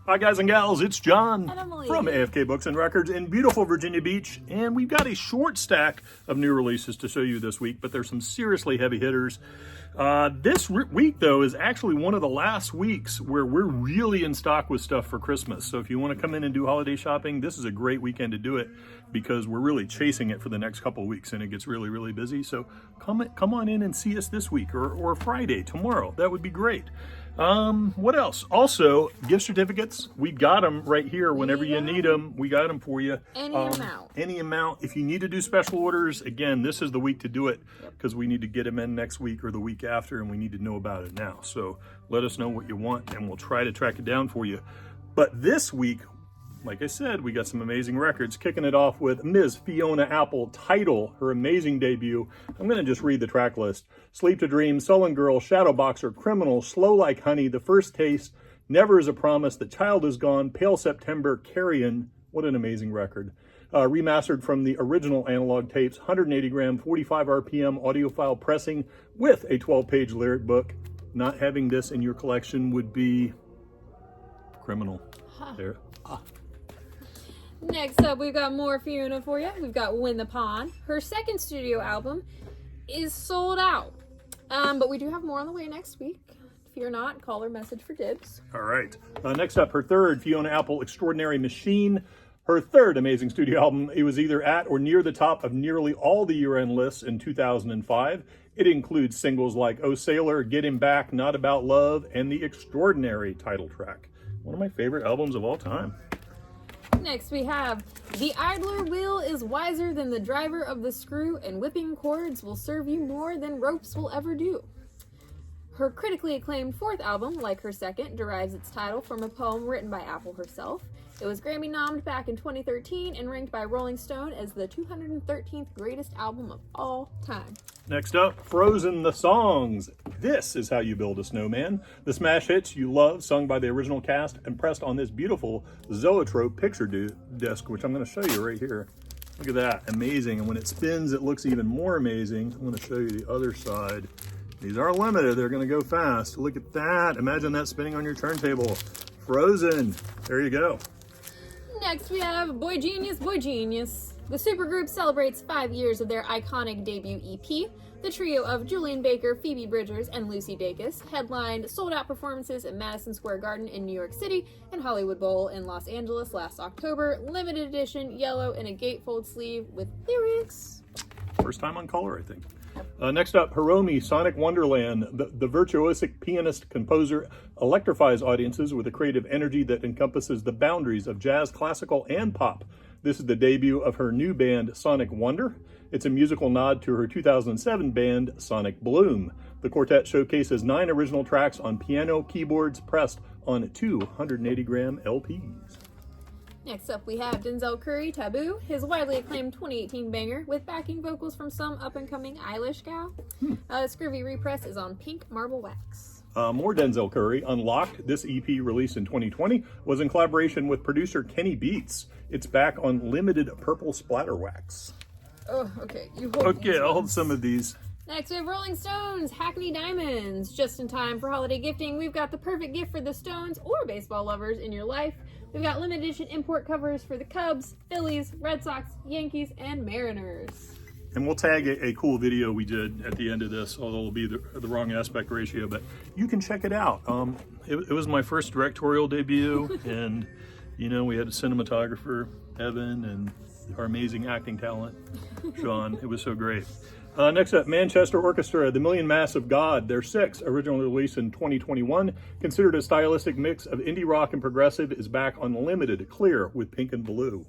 Hi guys and gals, it's John And Emily. from AFK Books and Records in beautiful Virginia Beach, and we've got a short stack of new releases to show you this week, but there's some seriously heavy hitters. This week though is actually one of the last weeks where we're really in stock with stuff for Christmas. So if you want to come in and do holiday shopping, this is a great weekend to do it because we're really chasing it for the next couple of weeks and it gets really, really busy. So come on in and see us this week or Friday, tomorrow. That would be great. What else? Also, gift certificates. We got them right here whenever you need them. We got them for you. Any amount. Any amount. If you need to do special orders, again, this is the week to do it because we need to get them in next week or the week after and we need to know about it now. So let us know what you want and we'll try to track it down for you. But this week, like I said, we got some amazing records, kicking it off with Ms. Fiona Apple, Title, her amazing debut. I'm going to just read the track list. Sleep to Dream, Sullen Girl, Shadow Boxer, Criminal, Slow Like Honey, The First Taste, Never Is a Promise, The Child Is Gone, Pale September, Carrion. What an amazing record. Remastered from the original analog tapes, 180 gram, 45 RPM audiophile pressing with a 12-page lyric book. Not having this in your collection would be criminal. There. Next up, we've got more Fiona for you. We've got Win the Pond. Her second studio album is sold out. But we do have more on the way next week. If you're not, call or message for dibs. All right. Next up, her third, Fiona Apple, Extraordinary Machine. Her third amazing studio album. It was either at or near the top of nearly all the year-end lists in 2005. It includes singles like Oh Sailor, Get Him Back, Not About Love, and the extraordinary title track. One of my favorite albums of all time. Next, we have The Idler Wheel is wiser than the driver of the screw, and whipping cords will serve you more than ropes will ever do. Her critically acclaimed fourth album, like her second, derives its title from a poem written by Apple herself. It was Grammy-nommed back in 2013 and ranked by Rolling Stone as the 213th greatest album of all time. Next up, Frozen the Songs. This is how you build a snowman. The smash hits you love, sung by the original cast and pressed on this beautiful Zoetrope picture disc, which I'm going to show you right here. Look at that, amazing. And when it spins, it looks even more amazing. I'm going to show you the other side. These are limited, they're going to go fast. Look at that, imagine that spinning on your turntable. Frozen, there you go. Next, we have Boy Genius, Boy Genius. The supergroup celebrates 5 years of their iconic debut EP. The trio of Julian Baker, Phoebe Bridgers, and Lucy Dacus headlined sold-out performances at Madison Square Garden in New York City and Hollywood Bowl in Los Angeles last October. Limited edition, yellow, in a gatefold sleeve with lyrics. First time on color, I think. Next up, Hiromi, Sonic Wonderland. The virtuosic pianist composer electrifies audiences with a creative energy that encompasses the boundaries of jazz, classical, and pop. This is the debut of her new band, Sonic Wonder. It's a musical nod to her 2007 band, Sonic Bloom. The quartet showcases 9 original tracks on piano, keyboards pressed on 280 gram LPs. Next up, we have Denzel Curry, Taboo, his widely acclaimed 2018 banger with backing vocals from some up-and-coming Eilish gal. Scurvy repress is on pink marble wax. More Denzel Curry, Unlocked. This EP, released in 2020, was in collaboration with producer Kenny Beats. It's back on limited purple splatter wax. Oh, okay. You hold Okay, these I'll hold ones. some of these. Next, we have Rolling Stones, Hackney Diamonds. Just in time for holiday gifting, we've got the perfect gift for the Stones or baseball lovers in your life. We've got limited edition import covers for the Cubs, Phillies, Red Sox, Yankees, and Mariners. And we'll tag a cool video we did at the end of this, although it'll be the wrong aspect ratio, but you can check it out. It was my first directorial debut, and, you know, we had a cinematographer, Evan, and our amazing acting talent, Sean. It was so great. Next up, Manchester Orchestra, The Million Mass of God. Their 6th, originally released in 2021, considered a stylistic mix of indie rock and progressive, is back on limited, clear with pink and blue.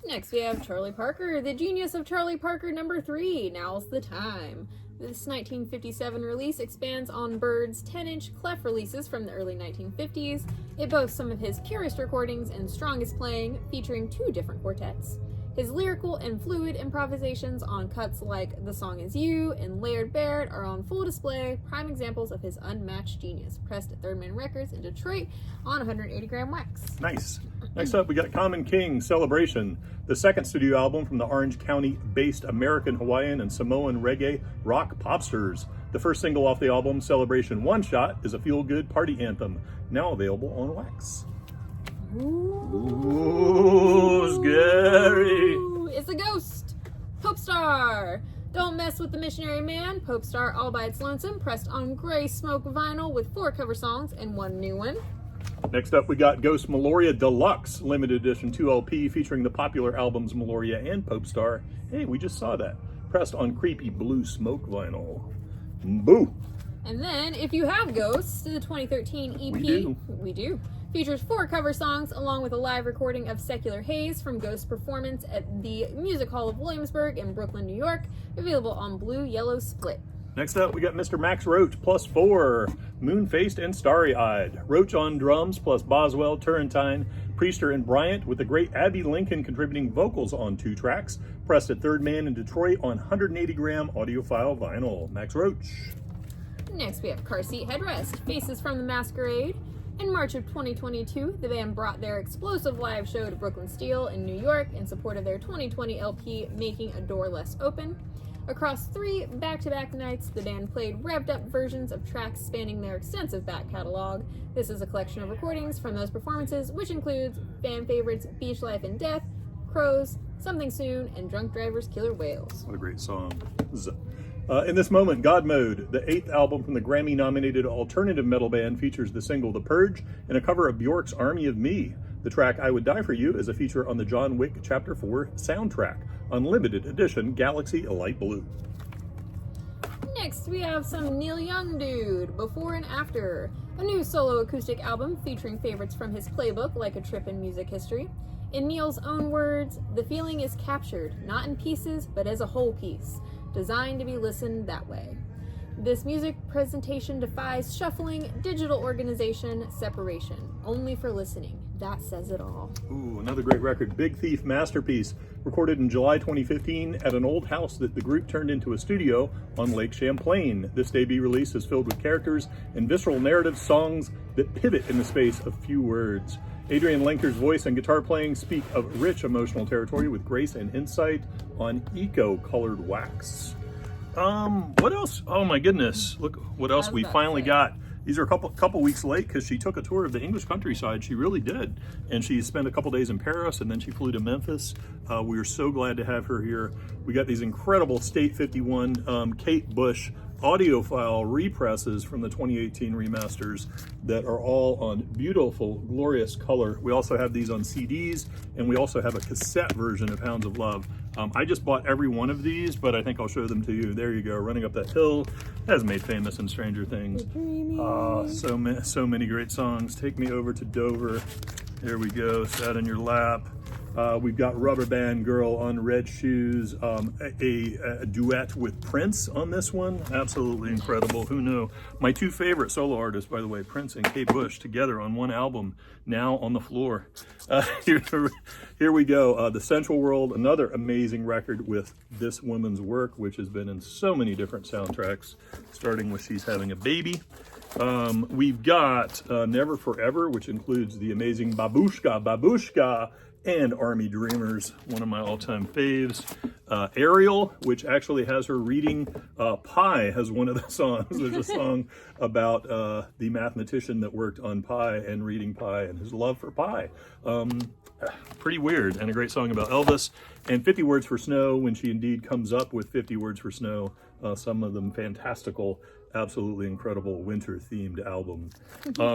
Next, we have Charlie Parker, The Genius of Charlie Parker #3, Now's the Time. This 1957 release expands on Bird's 10-inch clef releases from the early 1950s. It boasts some of his purest recordings and strongest playing, featuring 2 different quartets. His lyrical and fluid improvisations on cuts like The Song Is You and Laird Baird are on full display, prime examples of his unmatched genius, pressed at Third Man Records in Detroit on 180 gram wax. Nice. Next up, we got Common King, Celebration, the 2nd studio album from the Orange County-based American, Hawaiian, and Samoan reggae rock popsters. The first single off the album, Celebration One Shot, is a feel-good party anthem, now available on wax. Ooh, scary. It's a ghost. Popestar. Don't Mess with the Missionary Man. Popestar all by its lonesome, pressed on gray smoke vinyl with 4 cover songs and 1 new one. Next up, we got Ghost Meloria Deluxe, limited edition 2 LP featuring the popular albums Meloria and Popestar. Hey, we just saw that. Pressed on creepy blue smoke vinyl. Boo! And then, if you have Ghosts, the 2013 EP, we do, features 4 cover songs along with a live recording of Secular Haze from Ghost performance at the Music Hall of Williamsburg in Brooklyn, New York, available on Blue Yellow Split. Next up, we got Mr. Max Roach plus 4, Moon-Faced and Starry-Eyed. Roach on drums plus Boswell, Turrentine, Priester, and Bryant, with the great Abby Lincoln contributing vocals on 2 tracks, pressed at Third Man in Detroit on 180-gram audiophile vinyl. Max Roach. Next, we have Car Seat Headrest, Faces from the Masquerade. In March of 2022, the band brought their explosive live show to Brooklyn Steel in New York in support of their 2020 LP, Making a Door Less Open. Across 3 back-to-back nights, the band played revved-up versions of tracks spanning their extensive back catalog. This is a collection of recordings from those performances, which includes fan favorites Beach Life and Death, Crows, Something Soon, and Drunk Drivers Killer Whales. What a great song. In this moment, God Mode, the 8th album from the Grammy-nominated alternative metal band, features the single The Purge and a cover of Bjork's Army of Me. The track I Would Die For You is a feature on the John Wick Chapter 4 soundtrack, Unlimited Edition, Galaxy Light Blue. Next, we have some Neil Young Dude, Before and After, a new solo acoustic album featuring favorites from his playbook, Like a Trip in Music History. In Neil's own words, the feeling is captured, not in pieces, but as a whole piece, designed to be listened that way. This music presentation defies shuffling, digital organization, separation, only for listening. That says it all. Ooh, another great record, Big Thief Masterpiece, recorded in July 2015 at an old house that the group turned into a studio on Lake Champlain. This debut release is filled with characters and visceral narrative songs that pivot in the space of few words. Adrian Lenker's voice and guitar playing speak of rich emotional territory with grace and insight on eco-colored wax. What else? Oh my goodness, look what else we finally got. These are a couple weeks late because she took a tour of the English countryside. She really did. And she spent a couple days in Paris and then she flew to Memphis. We are so glad to have her here. We got these incredible State 51 Kate Bush audiophile represses from the 2018 remasters that are all on beautiful, glorious color. We also have these on CDs, and we also have a cassette version of Hounds of Love. I just bought every one of these, but I think I'll show them to you. There you go, Running Up That Hill, as made famous in Stranger Things. So many great songs. Take Me Over to Dover. There we go, Sat in Your Lap. We've got Rubber Band Girl on Red Shoes, a duet with Prince on this one. Absolutely incredible. Who knew? My 2 favorite solo artists, by the way, Prince and Kate Bush, together on one album, now on the floor. Here we go. The Central World, another amazing record with this woman's work, which has been in so many different soundtracks, starting with She's Having a Baby. We've got Never Forever, which includes the amazing Babushka, and Army Dreamers, one of my all-time faves. Ariel, which actually has her reading Pi, has one of the songs. There's a song about the mathematician that worked on Pi and reading Pi and his love for Pi. Pretty weird, and a great song about Elvis. And 50 Words for Snow, when she indeed comes up with 50 Words for Snow, some of them fantastical, absolutely incredible winter-themed album.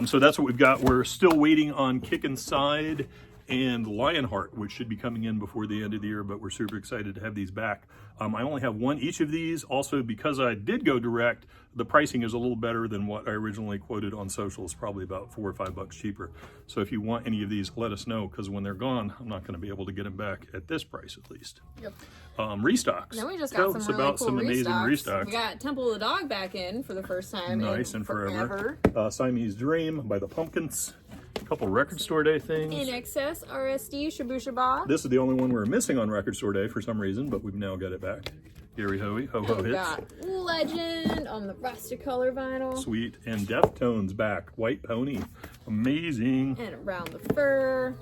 So that's what we've got. We're still waiting on Kick Inside and Lionheart, which should be coming in before the end of the year, but we're super excited to have these back. I only have one each of these. Also, because I did go direct, the pricing is a little better than what I originally quoted on socials, probably about $4 or $5 cheaper. So if you want any of these, let us know, because when they're gone, I'm not going to be able to get them back at this price, at least. Yep. Restocks. Then we just Tell got us some really about cool some amazing restocks. We got Temple of the Dog back in for the first time Nice in and forever. Siamese Dream by the Pumpkins. A couple Record Store Day things. In Excess, RSD, Shabu Shaba. This is the only one we're missing on Record Store Day for some reason, but we've now got it back. Gary Hoey, Ho Ho We Hits. got Legend on the Rastacolor vinyl. Sweet. And Deftones back. White Pony. Amazing. And Around the Fur.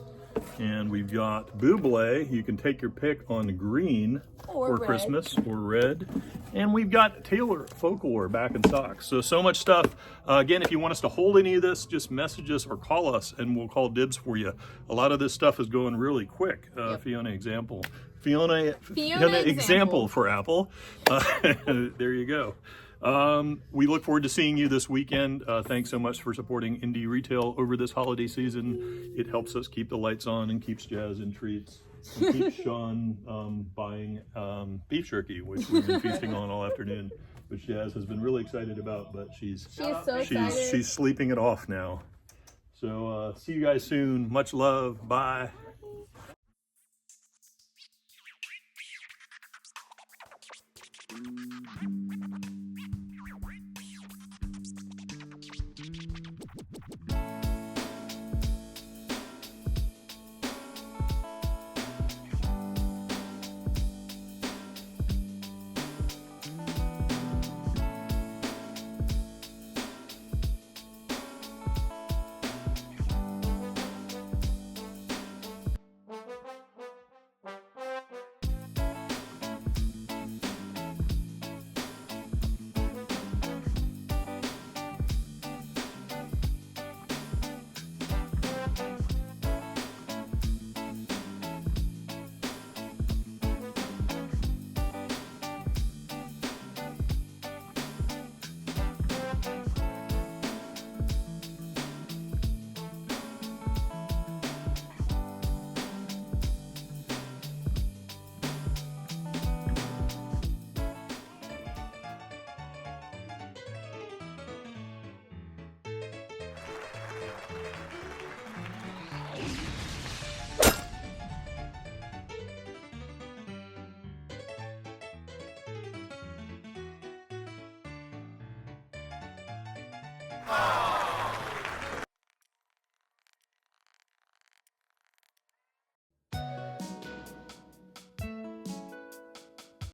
And we've got Buble. You can take your pick on green Or for red. Christmas, or red. And we've got Taylor Folklore back in stock. So much stuff. Again, if you want us to hold any of this, just message us or call us and we'll call dibs for you. A lot of this stuff is going really quick. Fiona example. Fiona example for Apple. There you go. We look forward to seeing you this weekend. Thanks so much for supporting indie retail over this holiday season. It helps us keep the lights on and keeps Jazz in treats. And keeps Sean buying beef jerky, which we've been feasting on all afternoon, which Jazz has been really excited about, but she's sleeping it off now. So see you guys soon. Much love. Bye.